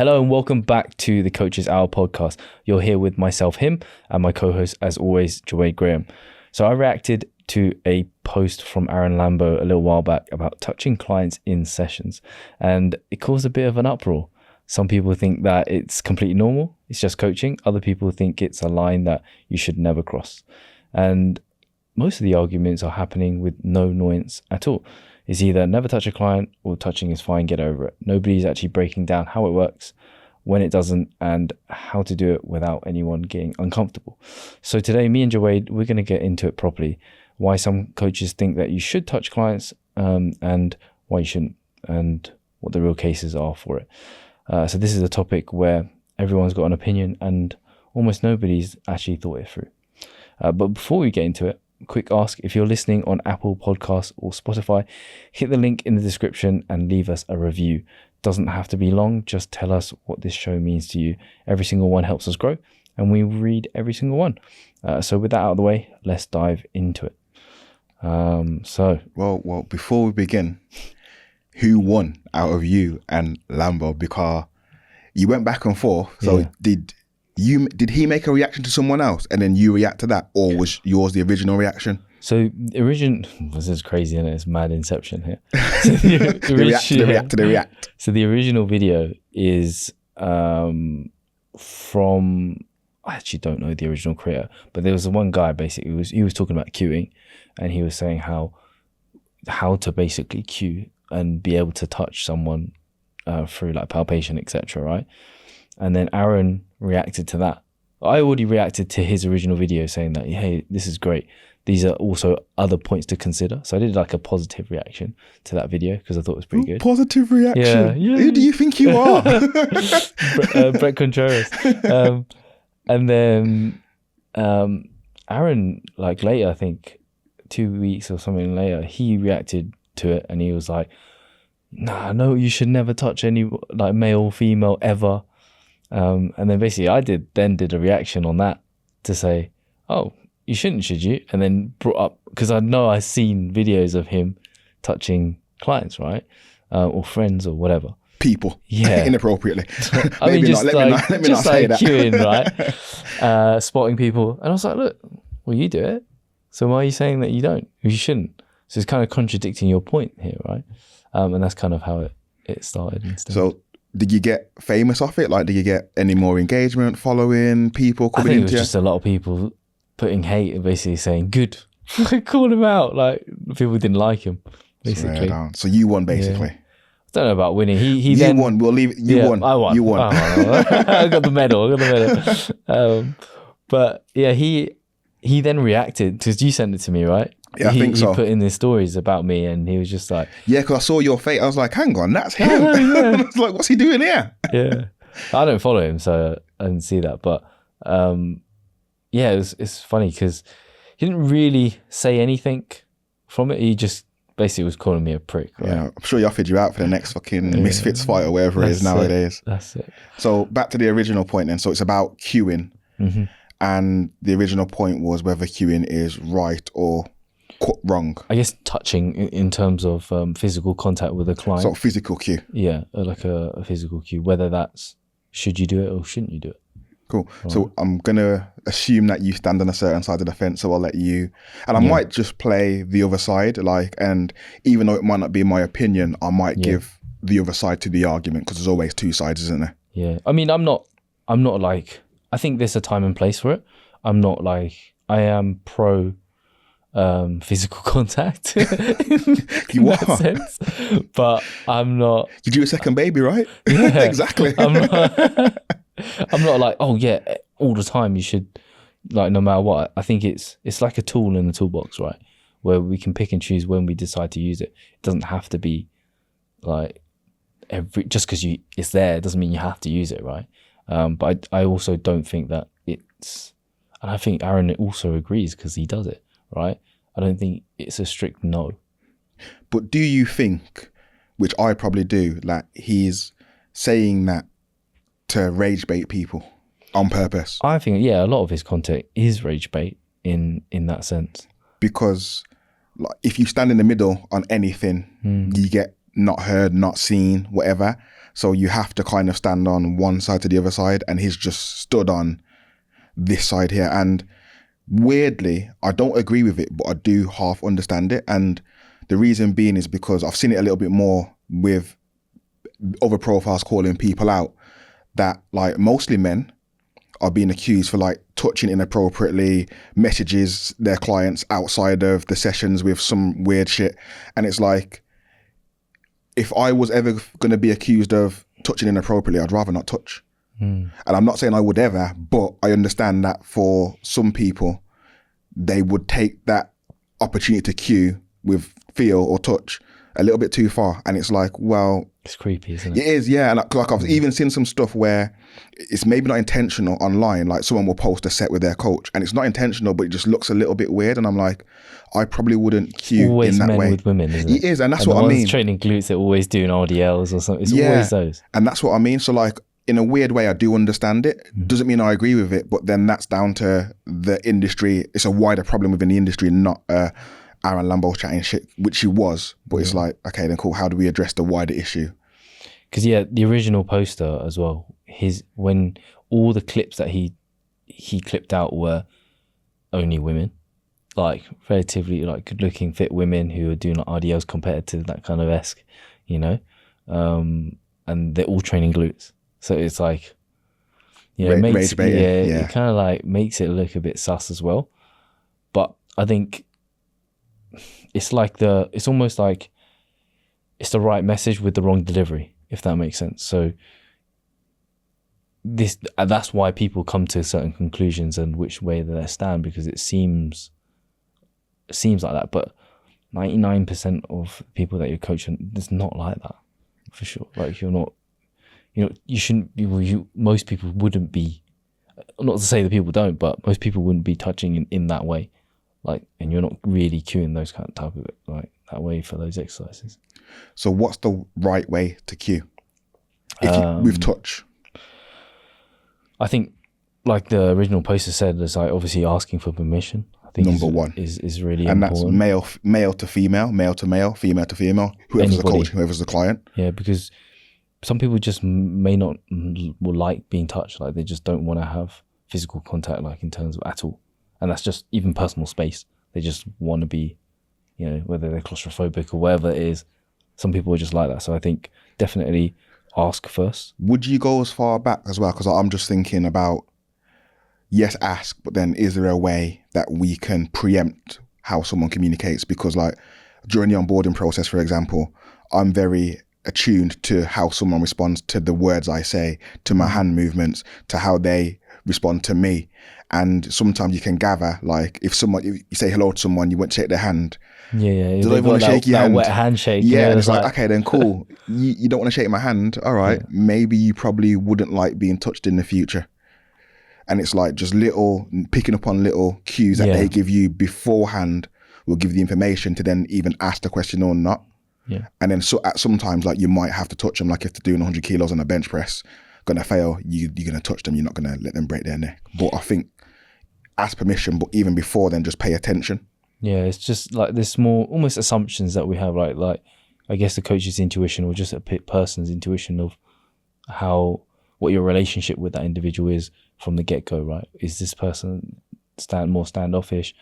Hello and welcome back to the Coaches Hour podcast. You're here with myself, him, and my co-host, as always, Jawade Graham. So I reacted to a post from Aaron Lambo a little while back about touching clients in sessions, and it caused a bit of an uproar. Some people think that it's completely normal, it's just coaching. Other people think it's a line that you should never cross. And most of the arguments are happening with no annoyance at all. It's either never touch a client or touching is fine, get over it. Nobody's actually breaking down how it works, when it doesn't, and how to do it without anyone getting uncomfortable. So today, me and Jawade, we're going to get into it properly. Why some coaches think that you should touch clients and why you shouldn't, and what the real cases are for it. So this is a topic where everyone's got an opinion and almost nobody's actually thought it through. But before we get into it, quick ask: if you're listening on Apple Podcasts or Spotify, hit the link in the description and leave us a review. Doesn't have to be long, just tell us what this show means to you. Every single one helps us grow and we read every single one. So with that out of the way, let's dive into it. Well, before we begin, who won out of you and Lambo? Because you went back and forth. So yeah. Did he make a reaction to someone else and then you react to that, or was yours the original reaction? So this is crazy, and it's mad inception here. So the react. So the original video is from, I actually don't know the original creator, but there was one guy basically, he was talking about queuing, and he was saying how to basically queue and be able to touch someone through like palpation, etc. Right? And then Aaron reacted to that. I already reacted to his original video saying that, hey, this is great. These are also other points to consider. So I did like a positive reaction to that video because I thought it was pretty good. Positive reaction? Yeah. Who do you think you are? Brett Contreras. And then Aaron, like later, I think 2 weeks or something later, he reacted to it and he was like, nah, no, you should never touch any like male or female ever. And then basically I did a reaction on that to say, oh, you shouldn't, should you? And then brought up, because I know I've seen videos of him touching clients, right? Or friends or whatever. People. Yeah. Inappropriately. I mean, just let me not say that. Queuing, right? Spotting people. And I was like, look, well, you do it. So why are you saying that you don't? You shouldn't. So it's kind of contradicting your point here, right? And that's kind of how it started instead. So did you get famous off it? Like, did you get any more engagement, following, people coming into I think it was just a lot of people putting hate and basically saying, good, call him out. Like, people didn't like him, basically. So you won, basically. Yeah. I don't know about winning. He then won. We'll leave it. You won. I won. You won. I got the medal. But yeah, he then reacted, because you sent it to me, right? Yeah, I think so. He put in his stories about me and he was just like... Yeah, because I saw your face. I was like, hang on, that's him. I was like, what's he doing here? Yeah. I don't follow him, so I didn't see that. But yeah, it's funny because he didn't really say anything from it. He just basically was calling me a prick. Right? Yeah, I'm sure he offered you out for the next fucking Misfits fight or whatever it is nowadays. That's it. So back to the original point then. So it's about queuing. Mm-hmm. And the original point was whether queuing is right or wrong. I guess touching in terms of physical contact with a client. So physical cue. Yeah, like a physical cue. Whether that's should you do it or shouldn't you do it. Cool. Right. So I'm going to assume that you stand on a certain side of the fence, so I'll let you. And I might just play the other side, and even though it might not be my opinion, I might give the other side to the argument, because there's always two sides, isn't there? Yeah. I mean, I'm not like, I think there's a time and place for it. I'm not like, I am pro physical contact in you are. that sense, but I'm not. You do a second baby, right? Yeah, exactly. I'm not like, oh yeah, all the time you should, like, no matter what. I think it's like a tool in the toolbox, right? Where we can pick and choose when we decide to use it. It doesn't have to be like just because it's there doesn't mean you have to use it, right? But I also don't think that it's, and I think Aaron also agrees because he does it, right? I don't think it's a strict no. But do you think, which I probably do, like he's saying that to rage bait people on purpose? I think, yeah, a lot of his content is rage bait in that sense. Because like, if you stand in the middle on anything, you get not heard, not seen, whatever. So you have to kind of stand on one side to the other side, and he's just stood on this side here. And weirdly, I don't agree with it, but I do half understand it. And the reason being is because I've seen it a little bit more with other profiles calling people out, that like mostly men are being accused for like touching inappropriately, messages their clients outside of the sessions with some weird shit. And it's like, if I was ever going to be accused of touching inappropriately, I'd rather not touch. And I'm not saying I would ever, but I understand that for some people, they would take that opportunity to cue with feel or touch a little bit too far. And it's like, well, it's creepy, isn't it? It is, yeah. And like I've even seen some stuff where it's maybe not intentional online. Like someone will post a set with their coach and it's not intentional, but it just looks a little bit weird. And I'm like, I probably wouldn't cue always in that men way. With women, isn't it? It is, and that's and what I mean. Training glutes, they're always doing RDLs or something. It's always those. And that's what I mean. So like, in a weird way, I do understand it. Doesn't mean I agree with it, but then that's down to the industry. It's a wider problem within the industry, not Aaron Lambo chatting shit, which he was. But it's like, okay, then cool. How do we address the wider issue? Because the original poster as well, when all the clips that he clipped out were only women, like relatively like good looking fit women who are doing like RDLs compared to that kind of esque, and they're all training glutes. So it's like, it makes it kind of like makes it look a bit sus as well. But I think it's almost like it's the right message with the wrong delivery, if that makes sense. So that's why people come to certain conclusions and which way they stand, because it seems like that. But 99% of people that you're coaching, it's not like that, for sure. Like you're not. You shouldn't be, most people wouldn't be, not to say that people don't, but most people wouldn't be touching in that way. Like, and you're not really cueing those kind of type of, like, that way for those exercises. So what's the right way to cue? With touch? I think, like the original poster said, is like obviously asking for permission. I think number one is really and important. And that's male to female, male to male, female to female, whoever's the coach, whoever's the client. Yeah, because some people just will like being touched. Like they just don't want to have physical contact, like in terms of at all. And that's just even personal space. They just want to be, whether they're claustrophobic or whatever it is. Some people are just like that. So I think definitely ask first. Would you go as far back as well? Because I'm just thinking about, yes, ask, but then is there a way that we can preempt how someone communicates? Because like during the onboarding process, for example, I'm very attuned to how someone responds to the words I say, to my hand movements, to how they respond to me. And sometimes you can gather, like if you say hello to someone, you won't shake their hand. Yeah. Do they want to shake your hand? Wet handshake. Yeah, and it's like, okay, then cool. You don't want to shake my hand. All right. Yeah. Maybe you probably wouldn't like being touched in the future. And it's like just picking up on little cues that they give you beforehand will give you the information to then even ask the question or not. Yeah. And then sometimes like you might have to touch them, like if they're doing 100 kilos on a bench press, gonna fail, you're gonna touch them, you're not gonna let them break their neck. But I think ask permission, but even before then just pay attention. Yeah, it's just like this more almost assumptions that we have, like I guess the coach's intuition or just a person's intuition of what your relationship with that individual is from the get-go, right? Is this person more standoffish?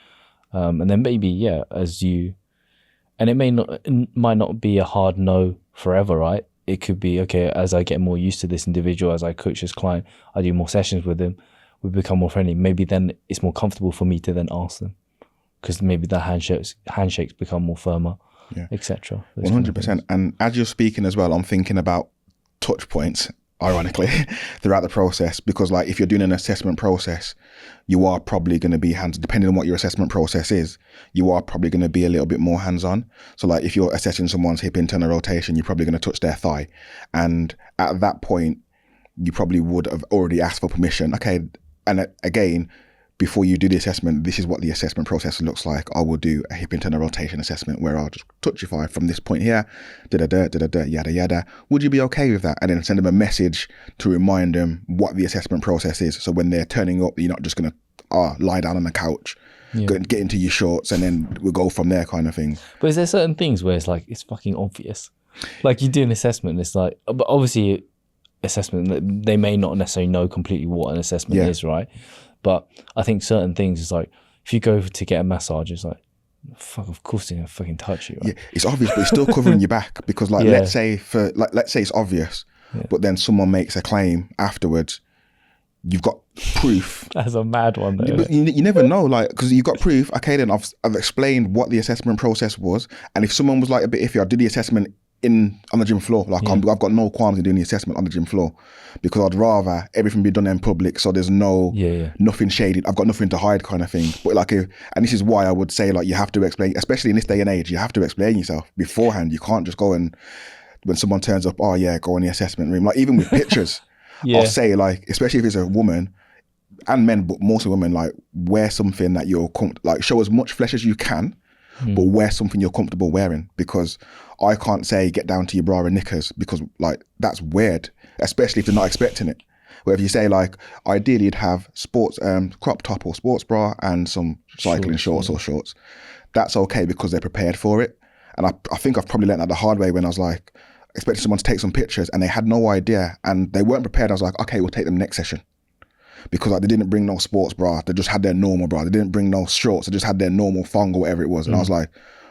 And then maybe, and it might not be a hard no forever, right? It could be, okay, as I get more used to this individual, as I coach this client, I do more sessions with them, we become more friendly. Maybe then it's more comfortable for me to then ask them, because maybe the handshakes become more firmer, etc. 100%. And as you're speaking as well, I'm thinking about touch points, ironically, throughout the process, because like if you're doing an assessment process, you are probably going to be depending on what your assessment process is, you are probably going to be a little bit more hands-on. So like if you're assessing someone's hip internal rotation, you're probably going to touch their thigh. And at that point, you probably would have already asked for permission. Okay. And again, before you do the assessment, this is what the assessment process looks like. I will do a hip internal rotation assessment where I'll just touch your thigh from this point here, yada, yada. Would you be okay with that? And then send them a message to remind them what the assessment process is. So when they're turning up, you're not just going to lie down on the couch, get into your shorts, and then we'll go from there kind of thing. But is there certain things where it's like, it's fucking obvious? Like you do an assessment, and it's like, but obviously assessment, they may not necessarily know completely what an assessment is, right? But I think certain things is like, if you go to get a massage, it's like, fuck, of course they're gonna fucking touch you, right? Yeah, it's obvious, but it's still covering your back because, like, let's say it's obvious, but then someone makes a claim afterwards. You've got proof. That's a mad one, though. But you never know, like, because you've got proof. Okay, then I've explained what the assessment process was, and if someone was like a bit iffy, I did the assessment on the gym floor. Like, I've got no qualms in doing the assessment on the gym floor because I'd rather everything be done in public, so there's nothing shaded. I've got nothing to hide, kind of thing. But like, and this is why I would say, like, you have to explain, especially in this day and age, you have to explain yourself beforehand. You can't just go and when someone turns up, oh yeah, go in the assessment room. Like, even with pictures, I'll say, like, especially if it's a woman and men, but mostly women, like, wear something that you're like, show as much flesh as you can, but wear something you're comfortable wearing, because I can't say get down to your bra and knickers because, like, that's weird, especially if they're not expecting it. Where if you say, like, ideally you'd have sports crop top or sports bra and some cycling shorts or shorts, that's okay because they're prepared for it. And I think I've probably learned that the hard way when I was like expecting someone to take some pictures and they had no idea and they weren't prepared. I was like, okay, we'll take them next session. Because, like, they didn't bring no sports bra, they just had their normal bra. They didn't bring no shorts, they just had their normal thong or whatever it was. And I was like,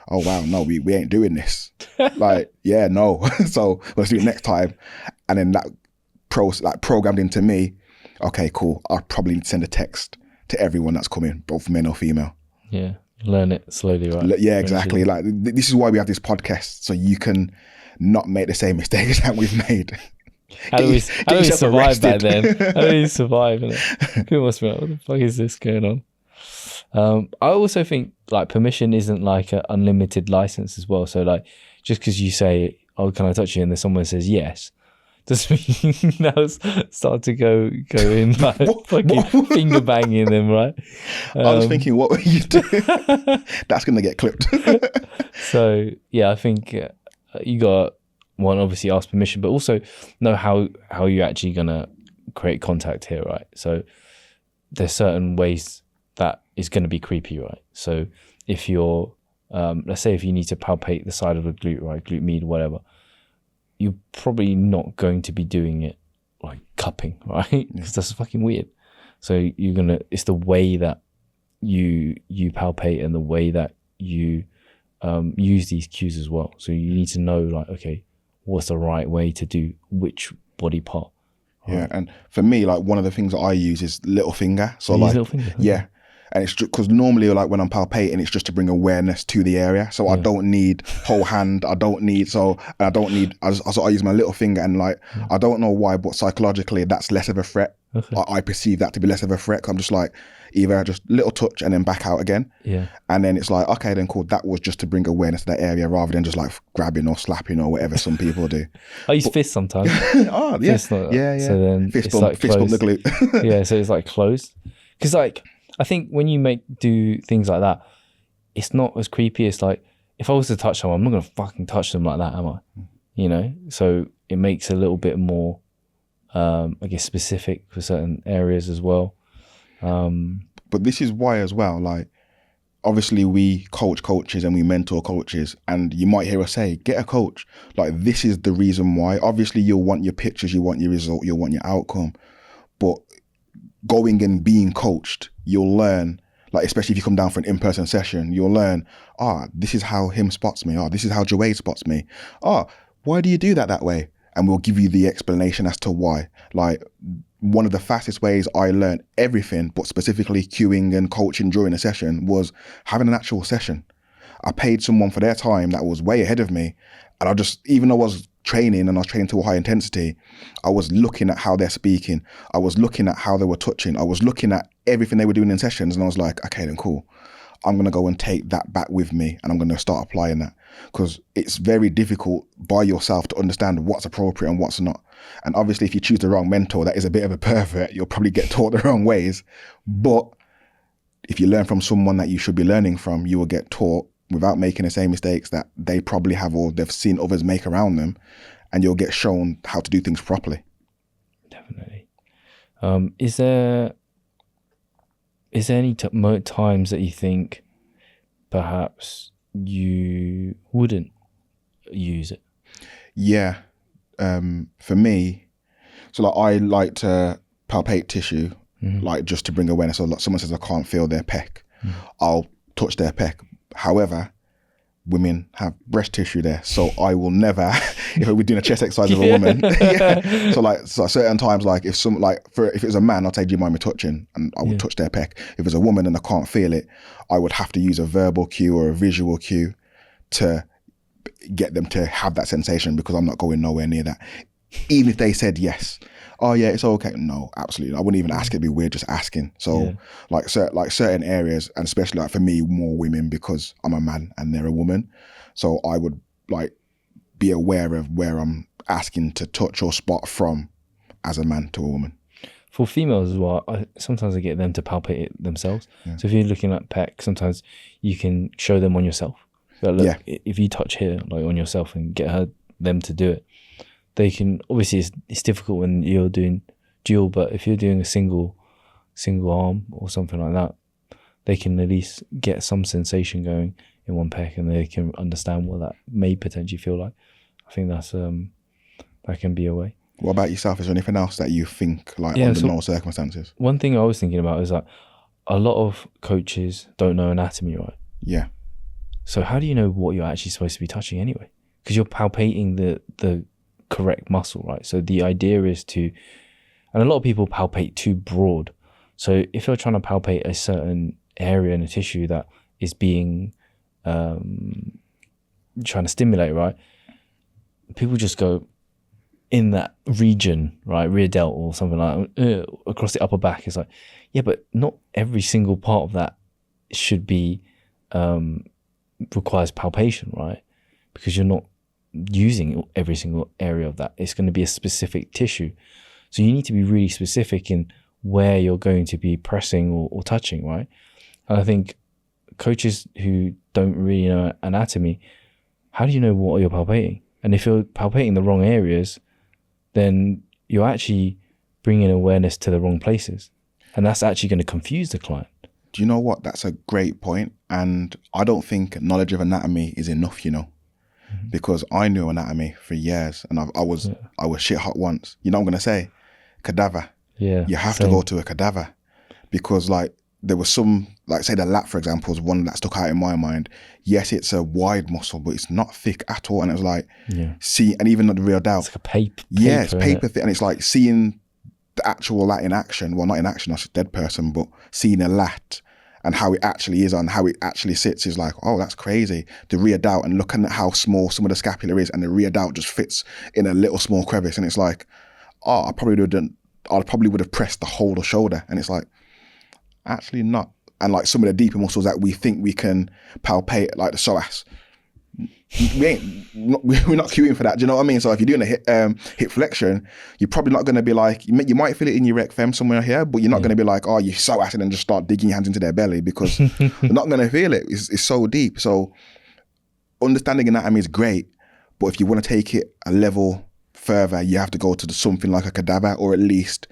oh wow, no, we ain't doing this. Like, yeah, no. So let's do it next time. And then that programmed into me, okay, cool, I'll probably need to send a text to everyone that's coming, both male or female. Yeah, learn it slowly, right? Yeah, exactly. Like, this is why we have this podcast, so you can not make the same mistakes that we've made. How do we survive back then? How do we survive? People must be like, what the fuck is this going on? I also think, like, permission isn't like an unlimited license as well. So, like, just because you say, oh, can I touch you? And then someone says yes, doesn't mean now start to go in, like, fucking finger banging them, right? I was thinking, what were you doing? That's going to get clipped. So, yeah, I think you got one, obviously ask permission, but also know how you're actually going to create contact here, right? So there's certain ways that is going to be creepy, right? So if you're, let's say if you need to palpate the side of a glute, right, glute med, whatever, you're probably not going to be doing it like cupping, right? Because that's fucking weird. So it's the way that you palpate and the way that you use these cues as well. So you need to know, like, okay, what's the right way to do which body part. Right? Yeah, and for me, like, one of the things that I use is little finger. So, like, little finger? Yeah, and it's because normally, like, when I'm palpating, it's just to bring awareness to the area. So I don't need whole hand. I use my little finger, and, like, I don't know why, but psychologically, that's less of a threat. Okay. I perceive that to be less of a threat. I'm just like, either just little touch and then back out again. Yeah. And then it's like, okay, then cool. That was just to bring awareness to that area rather than just like grabbing or slapping or whatever some people do. I use fists sometimes. Oh, yeah. Yeah. So then fist bump the glute. Yeah. So it's like closed. Because, like, I think when you do things like that, it's not as creepy. It's like, if I was to touch someone, I'm not going to fucking touch them like that, am I? You know? So it makes a little bit more, I guess, specific for certain areas as well. But this is why as well, like, obviously we coach coaches and we mentor coaches, and you might hear us say, get a coach. Like, this is the reason why. Obviously you'll want your pictures, you want your result, you'll want your outcome, but going and being coached, you'll learn, like, especially if you come down for an in-person session, you'll learn, this is how him spots me. This is how Joey spots me. Why do you do that way? And we'll give you the explanation as to why. Like, one of the fastest ways I learned everything, but specifically cueing and coaching during a session, was having an actual session. I paid someone for their time that was way ahead of me. And I just, even though I was training and I was training to a high intensity, I was looking at how they're speaking. I was looking at how they were touching. I was looking at everything they were doing in sessions. And I was like, okay, then cool. I'm going to go and take that back with me and I'm going to start applying that, because it's very difficult by yourself to understand what's appropriate and what's not. And obviously if you choose the wrong mentor, that is a bit of a pervert. You'll probably get taught the wrong ways. But if you learn from someone that you should be learning from, you will get taught without making the same mistakes that they probably have or they've seen others make around them, and you'll get shown how to do things properly. Definitely. Is there any times that you think perhaps you wouldn't use it? Yeah. For me, so like I like to palpate tissue, like just to bring awareness. So like someone says I can't feel their peck, I'll touch their peck. However, women have breast tissue there, so I will never. If we're doing a chest exercise with a woman, yeah. So certain times, like if if it was a man, I'd say, do you mind me touching? And I would touch their peck. If it's a woman and I can't feel it, I would have to use a verbal cue or a visual cue to get them to have that sensation, because I'm not going nowhere near that. Even if they said yes, oh yeah, it's okay. No, absolutely. I wouldn't even ask. It'd be weird just asking. So like certain areas, and especially like for me, more women, because I'm a man and they're a woman. So I would like be aware of where I'm asking to touch or spot from as a man to a woman. For females as well, sometimes I get them to palpate it themselves. So if you're looking at peck, sometimes you can show them on yourself. Like, look, if you touch here, like on yourself, and get them to do it, they can. Obviously, it's difficult when you're doing dual, but if you're doing a single arm or something like that, they can at least get some sensation going in one peck, and they can understand what that may potentially feel like. I think that's that can be a way. What about yourself? Is there anything else that you think like under normal circumstances? One thing I was thinking about is that a lot of coaches don't know anatomy, right? Yeah. So how do you know what you're actually supposed to be touching anyway? Because you're palpating the correct muscle, right? So the idea is to, and a lot of people palpate too broad. So if you're trying to palpate a certain area in a tissue that is being trying to stimulate, right? People just go in that region, right? Rear delt or something like that, across the upper back. It's like, yeah, but not every single part of that should be requires palpation, right? Because you're not using every single area of that. It's going to be a specific tissue. So you need to be really specific in where you're going to be pressing or touching, right? And I think coaches who don't really know anatomy, how do you know what you're palpating? And if you're palpating the wrong areas, then you're actually bringing awareness to the wrong places. And that's actually going to confuse the client. Do you know what? That's a great point. And I don't think knowledge of anatomy is enough, because I knew anatomy for years, and I was shit hot once. You know what I'm going to say? Cadaver. Yeah. You have to go to a cadaver, because like there was some, like say the lat, for example, is one that stuck out in my mind. Yes, it's a wide muscle, but it's not thick at all. And it was like, see, and even the real doubt. It's like a paper. Yeah, it's paper thick. And it's like seeing the actual lat in action. Well, not in action, that's a dead person, but seeing a lat and how it actually is and how it actually sits is like, oh, that's crazy. The rear delt, and looking at how small some of the scapula is, and the rear delt just fits in a little small crevice. And it's like, oh, I probably would have pressed the whole of the shoulder. And it's like, actually not. And like some of the deeper muscles that we think we can palpate, like the psoas, we're not queuing for that. Do you know what I mean? So if you're doing a hip flexion, you're probably not going to be like, you might feel it in your rec fem somewhere here, but you're not going to be like, oh, you psoas, and then just start digging your hands into their belly, because you're not going to feel it. It's so deep. So understanding anatomy is great, but if you want to take it a level further, you have to go to something like a cadaver, or at least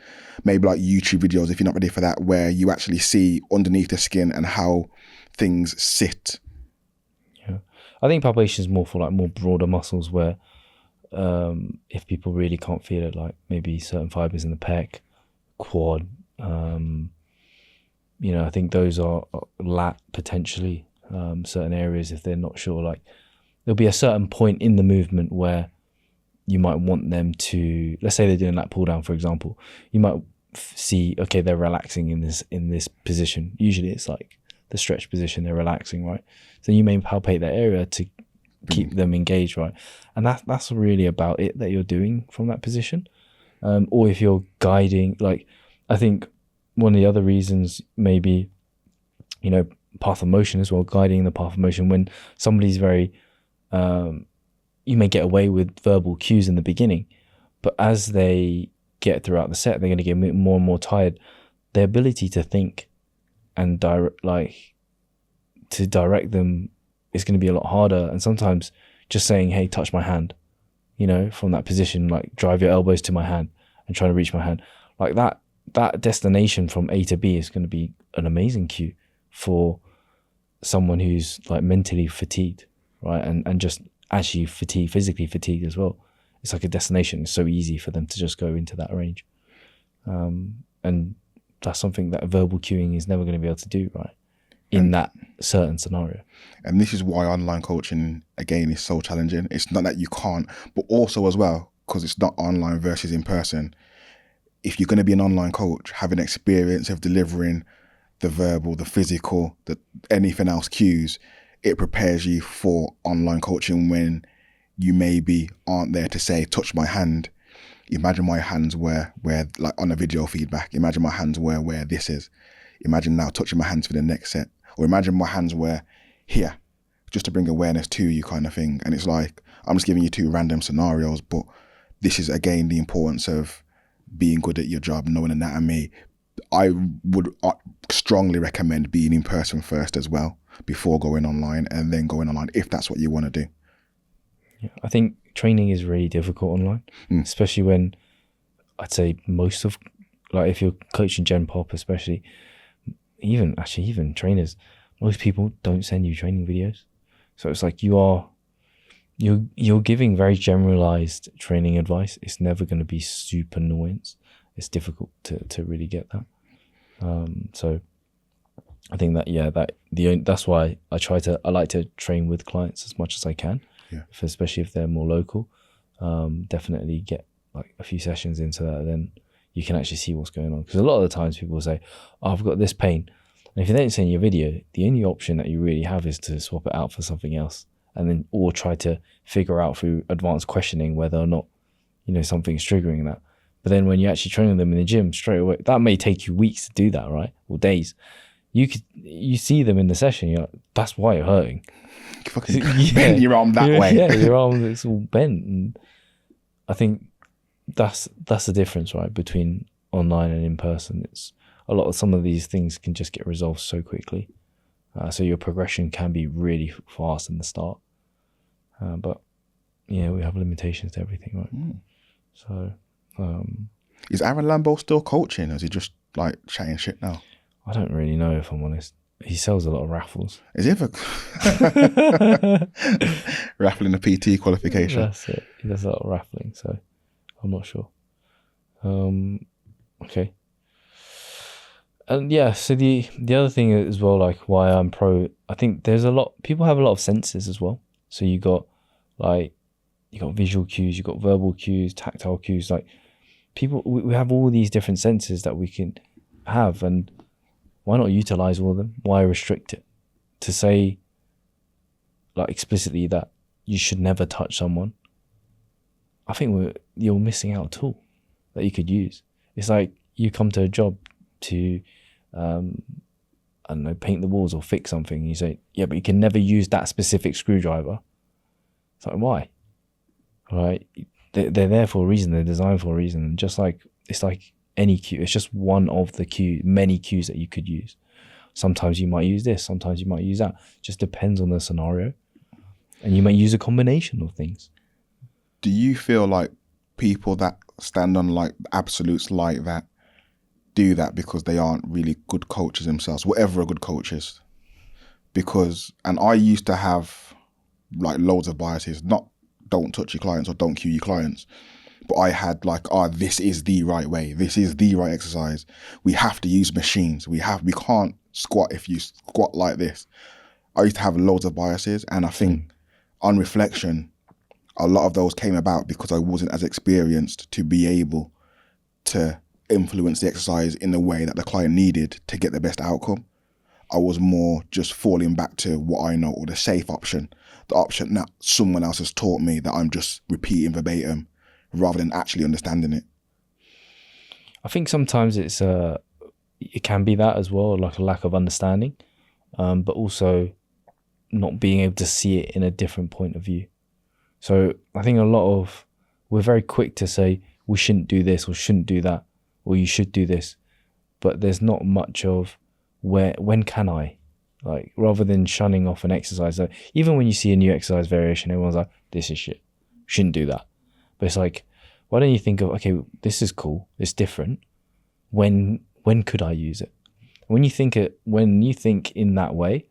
maybe like YouTube videos, if you're not ready for that, where you actually see underneath the skin and how things sit. Yeah, I think palpation is more for like more broader muscles, where if people really can't feel it, like maybe certain fibers in the pec, quad, I think those are lat potentially, certain areas if they're not sure. Like there'll be a certain point in the movement where you might want them to, let's say they're doing that pull down, for example, you might see, okay, they're relaxing in this position. Usually it's like the stretch position, they're relaxing, right? So you may palpate that area to keep them engaged, right? And that's really about it that you're doing from that position. Or if you're guiding, like I think one of the other reasons maybe, path of motion as well, guiding the path of motion. When somebody's very, you may get away with verbal cues in the beginning, but as they get throughout the set, they're going to get more and more tired. Their ability to think and direct them is going to be a lot harder. And sometimes just saying, hey, touch my hand, from that position, like drive your elbows to my hand and try to reach my hand, like that destination from A to B is going to be an amazing cue for someone who's like mentally fatigued, right? And just actually physically fatigued as well. it's like a destination. It's so easy for them to just go into that range. And that's something that verbal cueing is never going to be able to do, right? In that certain scenario. And this is why online coaching, again, is so challenging. It's not that you can't, but also as well, because it's not online versus in person. If you're going to be an online coach, having experience of delivering the verbal, the physical, anything else cues, it prepares you for online coaching when you maybe aren't there to say, touch my hand. Imagine my hands where like on a video feedback, imagine my hands where this is. Imagine now touching my hands for the next set. Or imagine my hands were here, just to bring awareness to you kind of thing. And it's like, I'm just giving you two random scenarios, but this is, again, the importance of being good at your job, knowing anatomy. I would strongly recommend being in person first as well, before going online, and then going online if that's what you want to do. Yeah, I think training is really difficult online, especially when I'd say most of, like if you're coaching Gen Pop especially, even trainers, most people don't send you training videos. So it's like you're giving very generalized training advice. It's never going to be super nuanced. It's difficult to really get that. So I think that's why I like to train with clients as much as I can, especially if they're more local. Definitely get like a few sessions into that, then you can actually see what's going on. Because a lot of the times people say, oh, I've got this pain. And if you don't send your video, the only option that you really have is to swap it out for something else. And then, or try to figure out through advanced questioning whether or not, something's triggering that. But then when you're actually training them in the gym straight away, that may take you weeks to do that, right? Or days. You see them in the session, you're like, that's why you're hurting. Fucking bend your arm that way. Yeah, your arm is all bent. And I think that's the difference, right, between online and in person. It's some of these things can just get resolved so quickly. So your progression can be really fast in the start. But yeah, we have limitations to everything, right? So is Aaron Lambo still coaching, or is he just like chatting shit now? I don't really know, if I'm honest. He sells a lot of raffles. Is he ever raffling a PT qualification? That's it. He does a lot of raffling, so I'm not sure. Okay. And yeah, so the other thing as well, like why I'm pro, I think people have a lot of senses as well. So you got visual cues, you got verbal cues, tactile cues. Like we have all these different senses that we can have, and why not utilize all of them? Why restrict it? To say like explicitly that you should never touch someone, I think you're missing out a tool that you could use. It's like you come to a job to I don't know, paint the walls or fix something, and you say, yeah, but you can never use that specific screwdriver. It's like, why? Right? They're there for a reason. They're designed for a reason. Just like it's like any cue. It's just one of the many cues that you could use. Sometimes you might use this. Sometimes you might use that. Just depends on the scenario, and you may use a combination of things. Do you feel like people that stand on like absolutes like that do that because they aren't really good coaches themselves, whatever a good coach is? And I used to have like loads of biases, not don't touch your clients or don't cue your clients, but I had like, this is the right way, this is the right exercise, we have to use machines, we can't squat if you squat like this. I used to have loads of biases, and I think on reflection, a lot of those came about because I wasn't as experienced to be able to influence the exercise in the way that the client needed to get the best outcome. I was more just falling back to what I know, or the safe option, the option that someone else has taught me that I'm just repeating verbatim rather than actually understanding it. I think sometimes it can be that as well, like a lack of understanding, but also not being able to see it in a different point of view. So I think we're very quick to say we shouldn't do this or shouldn't do that, or you should do this, but there's not much of when can I, like, rather than shunning off an exercise. Like, even when you see a new exercise variation, everyone's like, this is shit, shouldn't do that. But it's like, why don't you think of, okay, this is cool, it's different, when could I use it? When you think in that way,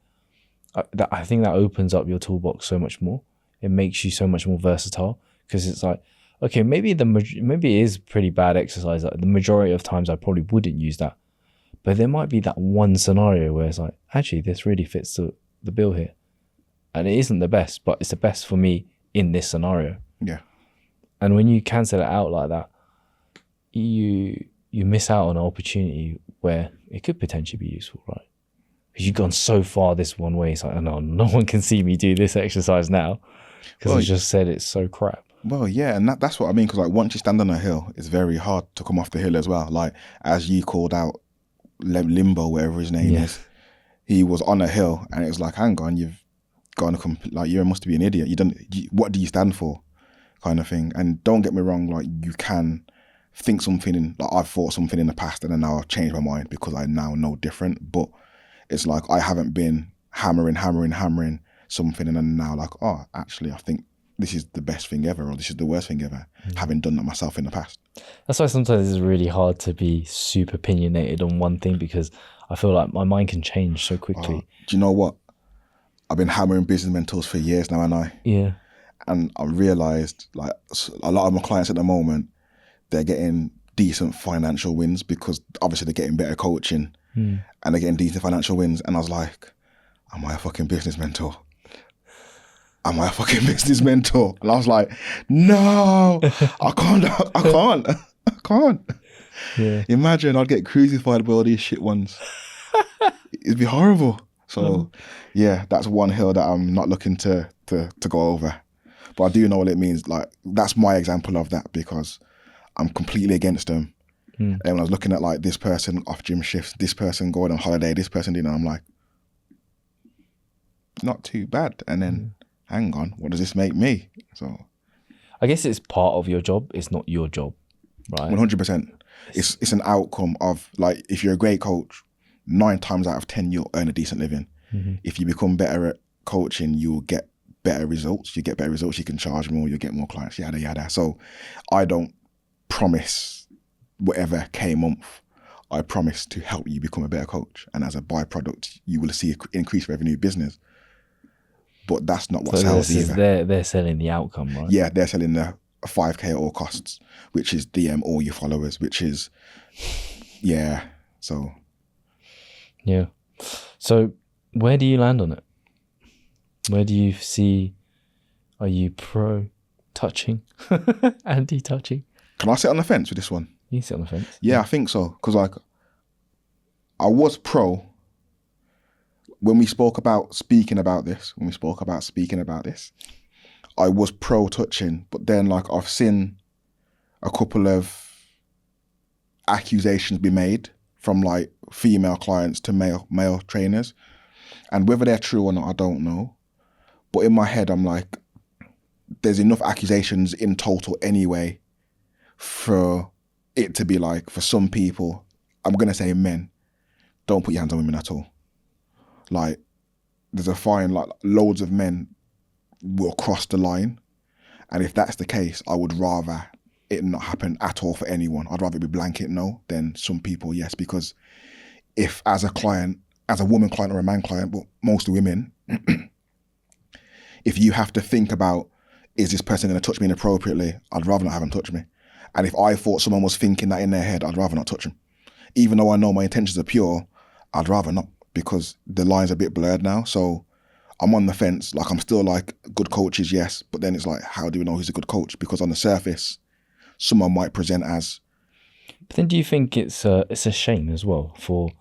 I think that opens up your toolbox so much more. It makes you so much more versatile, because it's like, okay, maybe maybe it is pretty bad exercise. Like the majority of times I probably wouldn't use that. But there might be that one scenario where it's like, actually, this really fits the bill here. And it isn't the best, but it's the best for me in this scenario. Yeah. And when you cancel it out like that, you miss out on an opportunity where it could potentially be useful, right? Because you've gone so far this one way. It's like, oh, no one can see me do this exercise now because I just said it's so crap. Well, yeah, and that's what I mean. Because like once you stand on a hill, it's very hard to come off the hill as well. Like as you called out Limbo, whatever his name is, he was on a hill, and it was like, hang on, you've gone like you must be an idiot. What do you stand for, kind of thing. And don't get me wrong, like you can think something like I've thought something in the past, and then now I've changed my mind because I now know different. But it's like I haven't been hammering something, and then now like, oh, actually, I think this is the best thing ever, or this is the worst thing ever, having done that myself in the past. That's why sometimes it's really hard to be super opinionated on one thing, because I feel like my mind can change so quickly. Do you know what? I've been hammering business mentors for years now, and and I realised like a lot of my clients at the moment, they're getting decent financial wins because obviously they're getting better coaching and they're getting decent financial wins. And I was like, am I a fucking business mentor? Am I a fucking business mentor? And I was like, no, I can't. Yeah. Imagine I'd get crucified by all these shit ones. It'd be horrible. So yeah, that's one hill that I'm not looking to go over. But I do know what it means. Like that's my example of that, because I'm completely against them. And when I was looking at like this person off gym shifts, this person going on holiday, this person doing, I'm like, not too bad. And then hang on, what does this make me? So I guess it's part of your job. It's not your job, right? 100%. It's an outcome of like, if you're a great coach, 9 times out of 10, you'll earn a decent living. If you become better at coaching, you'll get better results. You get better results, you can charge more, you'll get more clients, yada, yada. So I don't promise whatever K month. I promise to help you become a better coach. And as a byproduct, you will see increased revenue business. But that's not what sells either. They're selling the outcome, right? Yeah, they're selling the 5K at all costs, which is DM all your followers, which is, yeah, so. Yeah. So where do you land on it? Where do you see, are you pro touching, anti touching? Can I sit on the fence with this one? You can sit on the fence. Yeah, I think so. Because like, I was pro when we spoke about speaking about this, I was pro touching, but then like I've seen a couple of accusations be made from like female clients to male trainers, and whether they're true or not, I don't know. But in my head, I'm like, there's enough accusations in total anyway for it to be like, for some people, I'm gonna say men, don't put your hands on women at all. Like, there's a fine, like loads of men will cross the line. And if that's the case, I would rather it not happen at all for anyone. I'd rather it be blanket no than some people yes. Because if as a client, as a woman client or a man client, but mostly women, if you have to think about, is this person going to touch me inappropriately? I'd rather not have them touch me. And if I thought someone was thinking that in their head, I'd rather not touch them. Even though I know my intentions are pure, I'd rather not, because the line's a bit blurred now. So I'm on the fence. Like, I'm still like, good coaches, yes. But then it's like, how do we know who's a good coach? Because on the surface, someone might present as. But then do you think it's a shame as well for,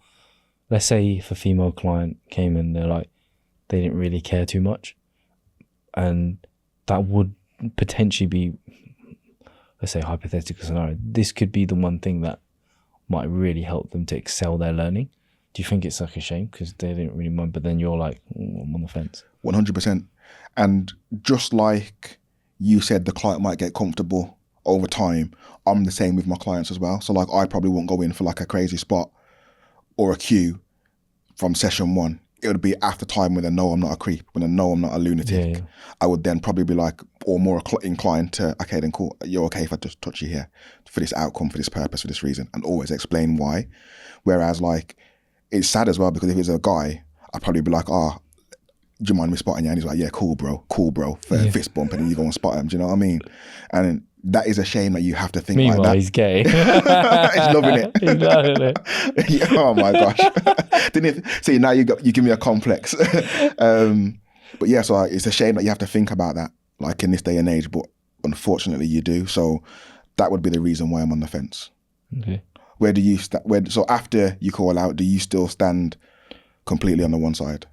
let's say if a female client came and they're like, they didn't really care too much, and that would potentially be, let's say hypothetical scenario, this could be the one thing that might really help them to excel their learning. Do you think it's like a shame because they didn't really mind, but then you're like, I'm on the fence? 100%. And just like you said, the client might get comfortable over time, I'm the same with my clients as well. So like, I probably won't go in for like a crazy spot or a cue from session 1. It would be after time when I know I'm not a creep, when I know I'm not a lunatic. Yeah. I would then probably be like, or more inclined to, okay, then cool, you're okay if I just touch you here for this outcome, for this purpose, for this reason, and always explain why. Whereas like, it's sad as well, because if it's a guy, I'd probably be like, do you mind me spotting you? And he's like, yeah, cool bro, fist bump, and then you go and spot him, do you know what I mean? And that is a shame that you have to think Meanwhile, like that. he's gay. He's loving it. He's loving it. Yeah, oh my gosh. Didn't it, see, now you give me a complex. But yeah, so it's a shame that you have to think about that, like in this day and age, but unfortunately you do. So that would be the reason why I'm on the fence. Okay. Where do you so after you call out, do you still stand completely on the one side?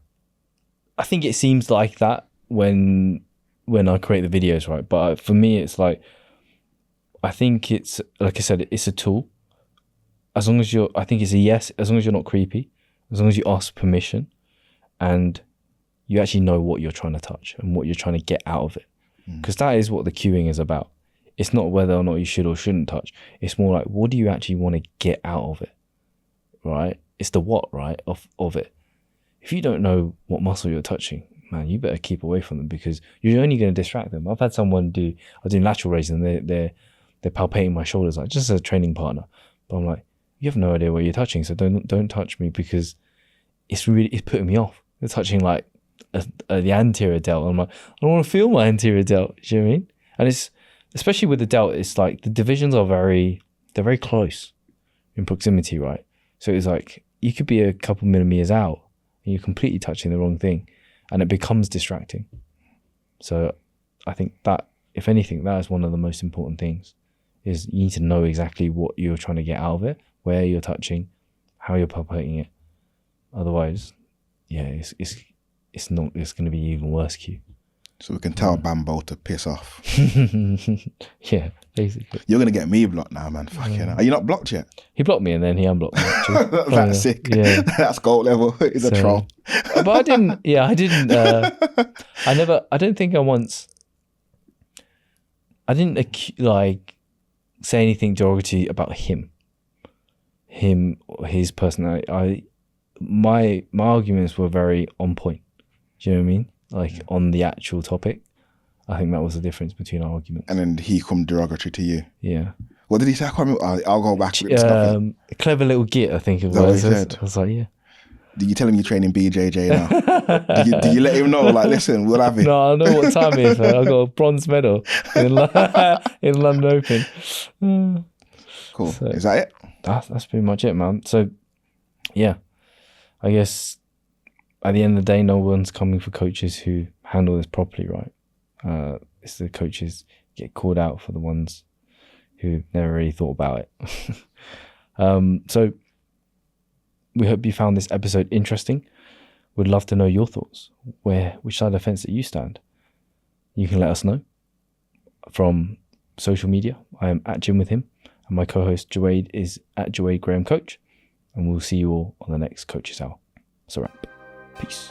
I think it seems like that when I create the videos, right? But for me, it's like, I think it's, like I said, it's a tool. As long as I think it's a yes, as long as you're not creepy, as long as you ask permission and you actually know what you're trying to touch and what you're trying to get out of it. Because that is what the cueing is about. It's not whether or not you should or shouldn't touch. It's more like, what do you actually want to get out of it, right? It's the what, right, of it. If you don't know what muscle you're touching, man, you better keep away from them because you're only going to distract them. I've had someone I was doing lateral raises and they're palpating my shoulders, like just as a training partner. But I'm like, you have no idea what you're touching, so don't touch me because it's putting me off. They're touching like the anterior delt. I'm like, I don't want to feel my anterior delt. Do you know what I mean? And it's, especially with the delt, it's like the divisions are they're very close in proximity, right? So it's like you could be a couple millimeters out and you're completely touching the wrong thing and it becomes distracting. So I think that, if anything, that is one of the most important things, is you need to know exactly what you're trying to get out of it, where you're touching, how you're palpating it. Otherwise, yeah, it's going to be even worse, Q. So we can tell Bambo to piss off. Yeah, basically. You're going to get me blocked now, man. Fucking hell. Are you not blocked yet? He blocked me and then he unblocked me. That's sick. Yeah. That's gold level. He's a troll. But I don't think I didn't like say anything derogatory about him or his personality. My arguments were very on point. Do you know what I mean? Like on the actual topic. I think that was the difference between our arguments. And then he come derogatory to you. Yeah. What did he say? I can't remember. I'll go back. A clever little git, I think it was. What he said? I was like, yeah. Did you tell him you're training BJJ now? Did you let him know? Like, listen, we'll have it. No, I know what time it is. I got a bronze medal in London Open. Cool. So, is that it? That's pretty much it, man. So, yeah, I guess at the end of the day, no one's coming for coaches who handle this properly, right? It's the coaches get called out for the ones who never really thought about it. So we hope you found this episode interesting. We'd love to know your thoughts. Which side of the fence that you stand? You can let us know from social media. I am at Gym with him, and my co-host Jawade is at Jawade Graham Coach. And we'll see you all on the next Coaches Hour. It's a wrap. Peace.